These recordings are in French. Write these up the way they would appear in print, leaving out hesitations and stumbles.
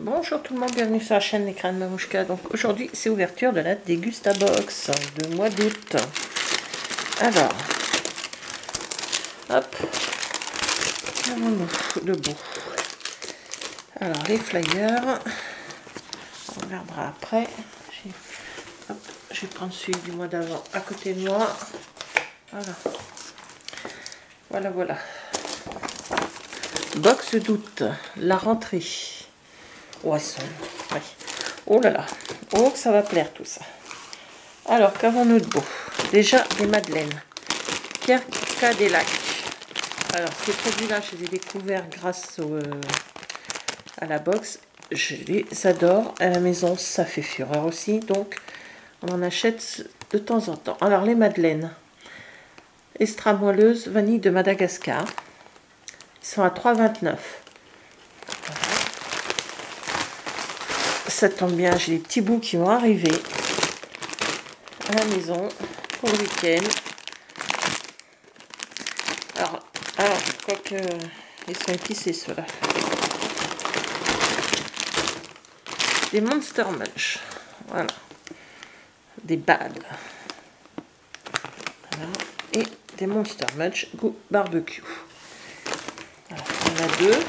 Bonjour tout le monde, bienvenue sur la chaîne L'écran de Mamouchka. Donc aujourd'hui c'est ouverture de la Dégustabox de mois d'août. Alors, hop, avons-nous debout. Alors les flyers, on regardera après. Hop, je vais prendre celui du mois d'avant à côté de moi. Voilà. Box d'août, la rentrée. Ouais. Oh là là. Oh, que ça va plaire tout ça. Alors, qu'avons-nous de beau? Déjà, des madeleines. Pierre Cadillac. Alors, ces produits-là, je les ai découverts grâce à la box. Je les adore. À la maison, ça fait fureur aussi. Donc, on en achète de temps en temps. Alors, les madeleines. Extra moelleuse, vanille de Madagascar. Ils sont à 3,29 €. Ça tombe bien, j'ai des petits bouts qui vont arriver à la maison pour le week-end. Alors, je crois que ils sont épicés ceux-là. Des Monster Munch, voilà, des bad, voilà. Et des Monster Munch goût barbecue. Voilà, on a deux.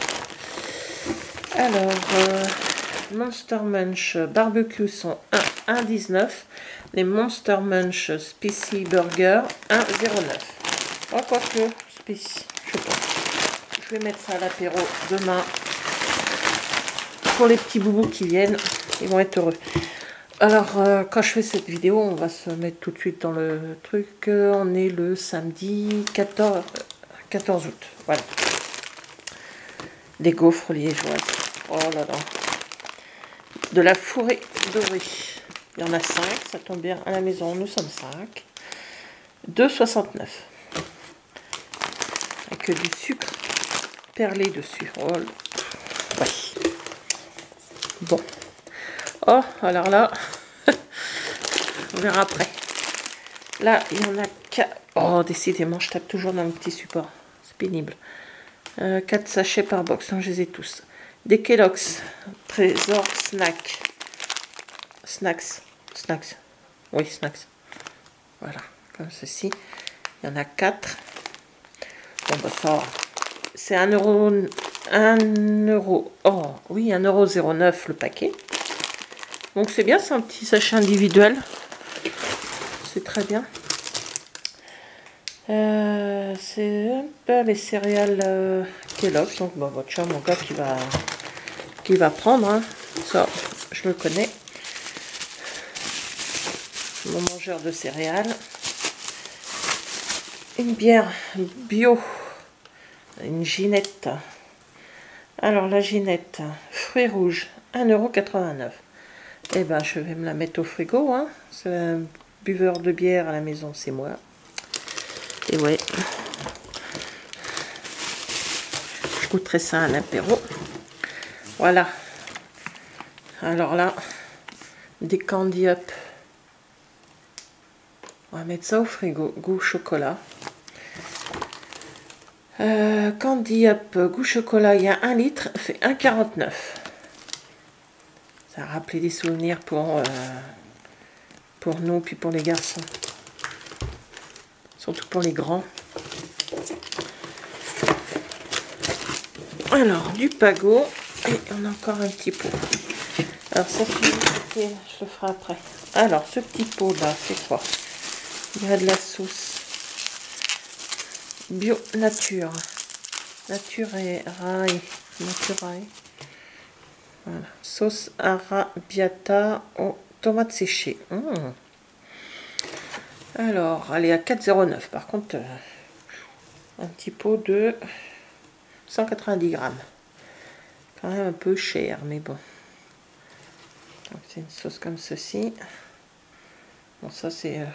Alors, Monster Munch barbecue sont 1,19 €. Les Monster Munch Spicy Burger 1,09 €. Oh, quoique, Spicy, je sais pas. Je vais mettre ça à l'apéro demain. Pour les petits boubous qui viennent, ils vont être heureux. Alors, quand je fais cette vidéo, on va se mettre tout de suite dans le truc. On est le samedi 14 août. Voilà. Des gaufres liégeoises. Oh là là. De la fourrée dorée. Il y en a 5, ça tombe bien à la maison, nous sommes 5. 2,69 €. Avec du sucre perlé dessus. Oh là. Ouais. Bon. Oh, alors là, on verra après. Là, il y en a 4. Oh, décidément, je tape toujours dans le petit support. C'est pénible. 4 sachets par box, hein, je les ai tous. Des Kellogg's Trésor Snacks. Oui, snacks. Voilà, comme ceci. Il y en a 4. Bon, bah ça, c'est 1 €. Oh, oui, 1,09 € le paquet. Donc c'est bien, c'est un petit sachet individuel. C'est très bien. C'est un peu les céréales Kellogg's. Donc, bah, tiens, mon gars qui va prendre, hein. Ça, je le connais. Mon mangeur de céréales. Une bière bio. Une Ginette. Alors, la Ginette, fruits rouges, 1,89 €. Eh ben, je vais me la mettre au frigo, hein. C'est un buveur de bière à la maison, c'est moi. Et ouais. Je goûterai ça à l'apéro. Voilà. Alors là, des Candy Up. On va mettre ça au frigo. Goût chocolat. Candy Up, goût chocolat, il y a 1 litre, fait 1,49 €. Ça a rappelé des souvenirs pour nous, puis pour les garçons. Surtout pour les grands. Alors, du Pago. Et on a encore un petit pot. Alors, ça, je le ferai après. Alors, ce petit pot là, c'est quoi? Il y a de la sauce bio nature. Naturae. Voilà. Sauce arrabbiata aux tomates séchées. Alors, elle est à 4,09 € par contre, un petit pot de 190 grammes. Quand même un peu cher, mais bon. C'est une sauce comme ceci. Bon, ça c'est...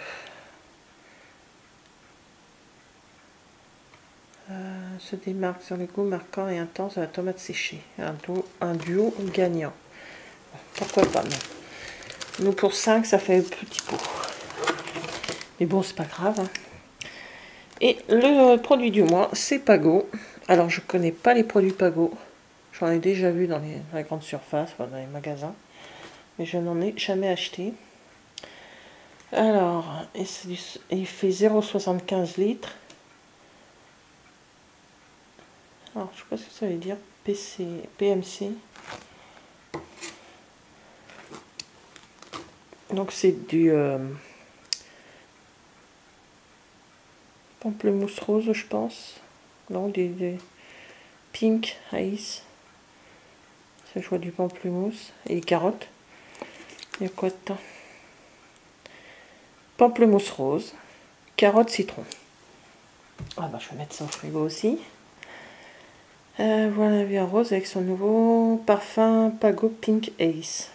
se démarque sur les goûts marquants et intenses de la tomate séchée. Un duo gagnant. Bon, pourquoi pas, non. Nous, pour 5, ça fait un petit pot. Mais bon, c'est pas grave, hein. Et le produit du mois, c'est Pago. Alors, je connais pas les produits Pago. J'en ai déjà vu dans les grandes surfaces, dans les magasins. Mais je n'en ai jamais acheté. Alors, il fait 0,75 litres. Alors, je ne sais pas ce que ça veut dire. PMC. Donc, c'est du pamplemousse rose, je pense. Non, des pink ice. Ça, je vois du pamplemousse. Et carottes. Il y a quoi dedans? Pamplemousse rose. Carotte citron. Ah bah, je vais mettre ça au frigo aussi. Voilà la vie en rose avec son nouveau parfum Pago Pink Ace.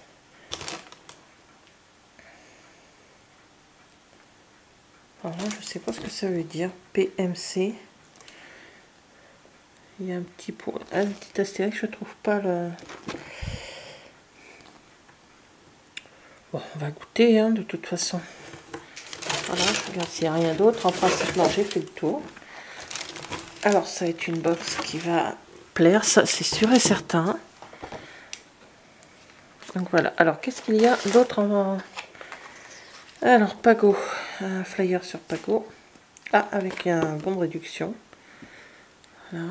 Alors là, je sais pas ce que ça veut dire. PMC. Il y a un petit astérix, je trouve pas le... Bon, on va goûter, hein, de toute façon. Voilà, je regarde s'il n'y a rien d'autre. En principe, non, j'ai fait le tour. Alors, ça va être une box qui va plaire, ça c'est sûr et certain. Donc voilà. Alors, qu'est-ce qu'il y a d'autre en... Alors, Pago. Un flyer sur Pago. Ah, avec un bon de réduction. Voilà.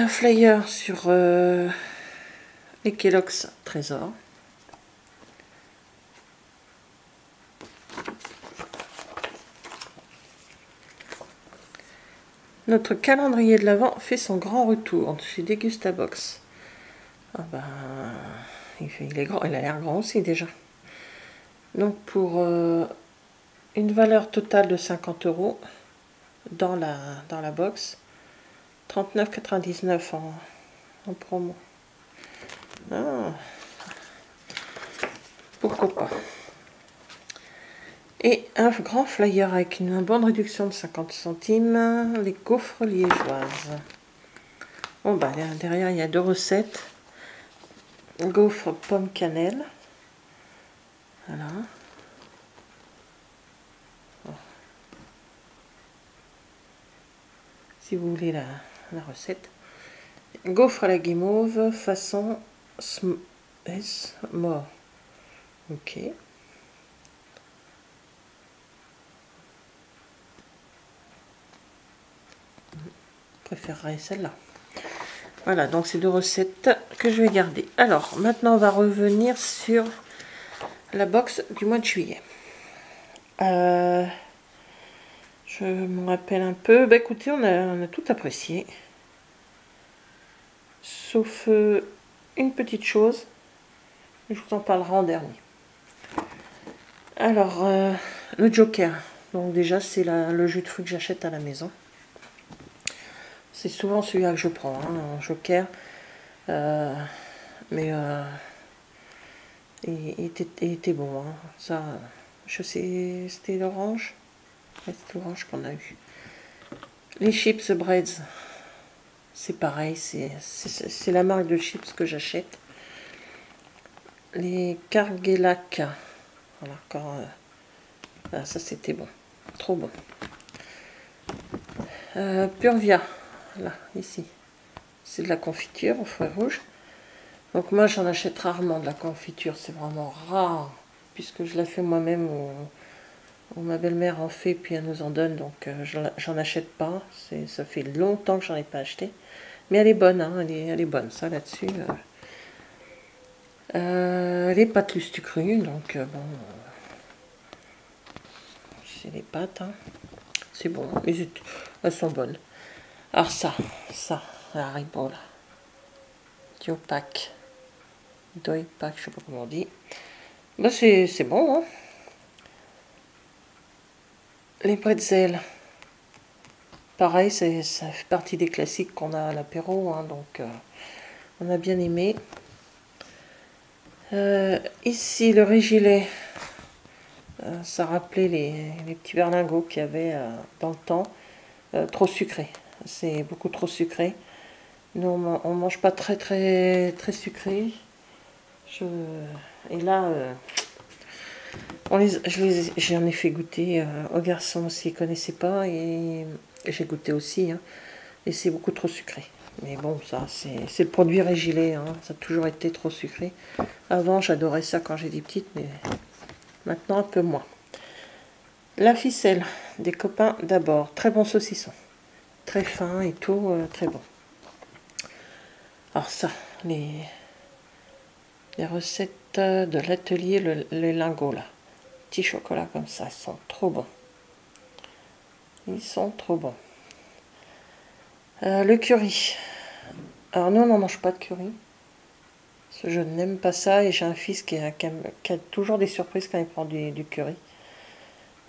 Flyer sur les Kellogg's Trésor. Notre calendrier de l'Avent fait son grand retour chez Degustabox. Ah ben, il est grand, il a l'air grand aussi déjà. Donc pour une valeur totale de 50 € dans la box, 39,99 € en promo. Ah, pourquoi pas. Et un grand flyer avec une bonne réduction de 50 centimes, les gaufres liégeoises. Bon bah derrière il y a 2 recettes. Gaufres pomme cannelle. Voilà. Bon. Si vous voulez la recette. Gaufres à la guimauve façon mort. Ok. Je préférerais celle-là. Voilà, donc c'est 2 recettes que je vais garder. Alors, maintenant, on va revenir sur la box du mois de juillet. Je me rappelle un peu. Bah écoutez, on a tout apprécié. Sauf une petite chose. Je vous en parlerai en dernier. Alors, le Joker. Donc déjà, c'est le jus de fruits que j'achète à la maison. C'est souvent celui-là que je prends, hein, un Joker. Mais il était bon. Hein. Ça, je sais, c'était l'orange. Ouais, c'est l'orange qu'on a eu. Les chips Breads, c'est pareil. C'est la marque de chips que j'achète. Les Cargelac. Voilà, encore... ah, ça, c'était bon. Trop bon. Purvia. Là, ici. C'est de la confiture aux fruits rouges. Donc moi, j'en achète rarement de la confiture. C'est vraiment rare. Puisque je la fais moi-même ou ma belle-mère en fait, puis elle nous en donne. Donc j'en achète pas. Ça fait longtemps que j'en ai pas acheté. Mais elle est bonne. Hein, elle est bonne, ça, là-dessus. Les pâtes Lustu Cru. Donc, bon... c'est les pâtes. Hein. C'est bon. Elles sont bonnes. Alors ça, la Haribo là. Diopac. Doipac, je sais pas comment on dit. Bah c'est bon, hein. Les pretzels. Pareil, ça fait partie des classiques qu'on a à l'apéro, hein, donc on a bien aimé. Ici, le Régilet. Ça rappelait les petits berlingots qu'il y avait dans le temps. Trop sucré. C'est beaucoup trop sucré. Nous, on mange pas très sucré. Et là, J'en ai fait goûter aux garçons s'ils ne connaissaient pas, et j'ai goûté aussi, hein, et c'est beaucoup trop sucré. Mais bon, ça, c'est le produit Régilet, hein, ça a toujours été trop sucré. Avant, j'adorais ça quand j'étais petite, mais maintenant un peu moins. La ficelle des copains d'abord, très bon saucisson, très fin et tout, très bon. Alors ça, les recettes de l'atelier, les lingots là, petits chocolats comme ça, ils sont trop bons. Ils sont trop bons. Le curry. Alors nous, on n'en mange pas de curry. Parce que je n'aime pas ça, et j'ai un fils qui a toujours des surprises quand il prend du curry.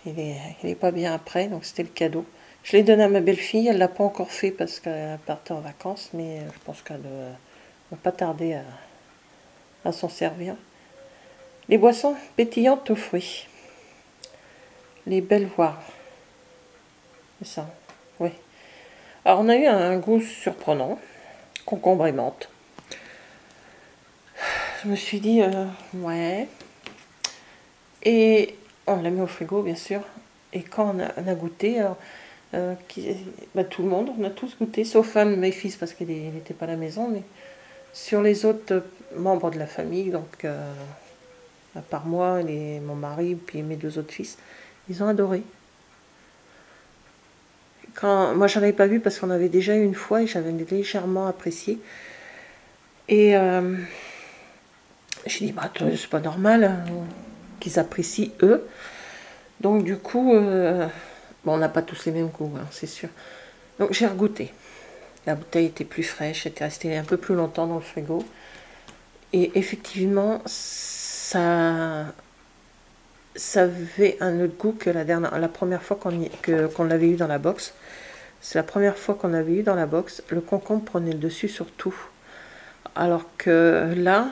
Il est pas bien après, donc c'était le cadeau. Je l'ai donné à ma belle-fille, elle ne l'a pas encore fait parce qu'elle partait en vacances, mais je pense qu'elle ne va pas tarder à s'en servir. Les boissons pétillantes aux fruits. Les belvoirs. C'est ça, oui. Alors on a eu un goût surprenant, concombre et menthe. Je me suis dit, ouais. Et on l'a mis au frigo, bien sûr. Et quand on a goûté, alors, tout le monde, on a tous goûté, sauf un de mes fils parce qu'il n'était pas à la maison, mais sur les autres membres de la famille, donc à part moi, mon mari, puis mes 2 autres fils, ils ont adoré. Moi, j'en avais pas vu parce qu'on avait déjà eu une fois et j'avais légèrement apprécié. Et j'ai dit, bah, c'est pas normal hein, qu'ils apprécient eux. Donc du coup, bon, on n'a pas tous les mêmes goûts, hein, c'est sûr. Donc j'ai regoûté. La bouteille était plus fraîche, était restée un peu plus longtemps dans le frigo. Et effectivement, ça avait un autre goût que la première fois qu'on l'avait eu dans la box. C'est la première fois qu'on avait eu dans la box. Le concombre prenait le dessus sur tout. Alors que là,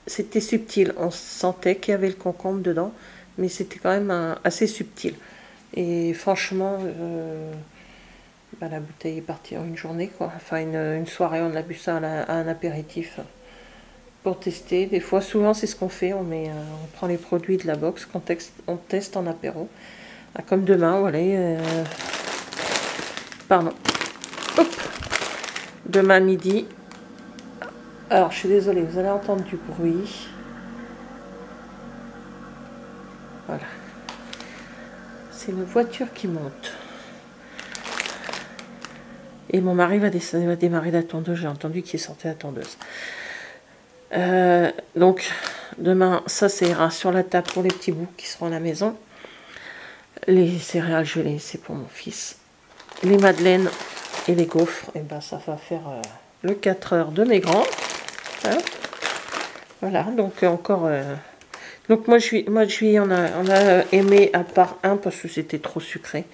c'était subtil. On sentait qu'il y avait le concombre dedans, mais c'était quand même assez subtil. Et franchement, la bouteille est partie en une journée, quoi. Enfin, une soirée, on a bu ça à un apéritif pour tester. Des fois, souvent, c'est ce qu'on fait. On prend les produits de la box, on teste en apéro. Ah, comme demain, voilà. Pardon. Hop. Demain midi. Alors, je suis désolée, vous allez entendre du bruit. Voilà. C'est une voiture qui monte. Et mon mari va démarrer la tondeuse. J'ai entendu qu'il sortait la tondeuse. Donc, demain, ça ira sur la table pour les petits bouts qui seront à la maison. Les céréales gelées, c'est pour mon fils. Les madeleines et les gaufres, et ben ça va faire le 4 heures de mes grands. Hein, voilà, donc encore... Donc mois de juillet, on a aimé à part un parce que c'était trop sucré.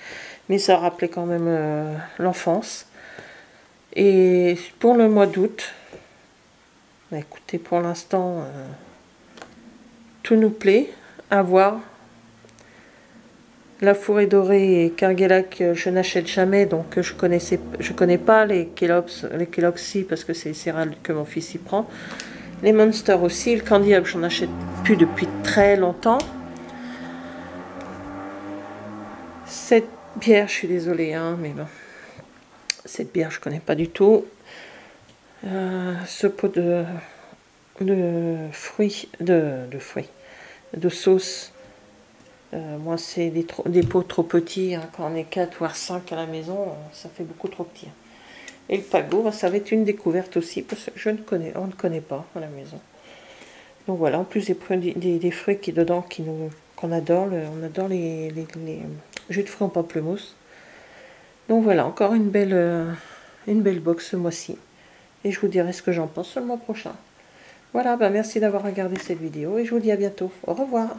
Mais ça rappelait quand même l'enfance. Et pour le mois d'août, bah, écoutez, pour l'instant, tout nous plaît. À voir. La Fourrée Dorée et Kerguelac, je n'achète jamais, donc je connais pas les Kellogg's si, parce que c'est les céréales que mon fils y prend. Les Monster aussi, le Candy Up, j'en achète plus depuis très longtemps. Cette bière, je suis désolée, hein, mais bon, cette bière, je connais pas du tout. Ce pot de fruits, de sauce. Moi, c'est des pots trop petits. Hein. Quand on est 4 voire 5 à la maison, ça fait beaucoup trop petit. Et le Pago, ça va être une découverte aussi, parce que on ne connaît pas à la maison. Donc voilà, en plus des fruits qu'on adore, on adore les jus de fruits en pamplemousse. Donc voilà, encore une belle box ce mois-ci. Et je vous dirai ce que j'en pense le mois prochain. Voilà, merci d'avoir regardé cette vidéo et je vous dis à bientôt. Au revoir.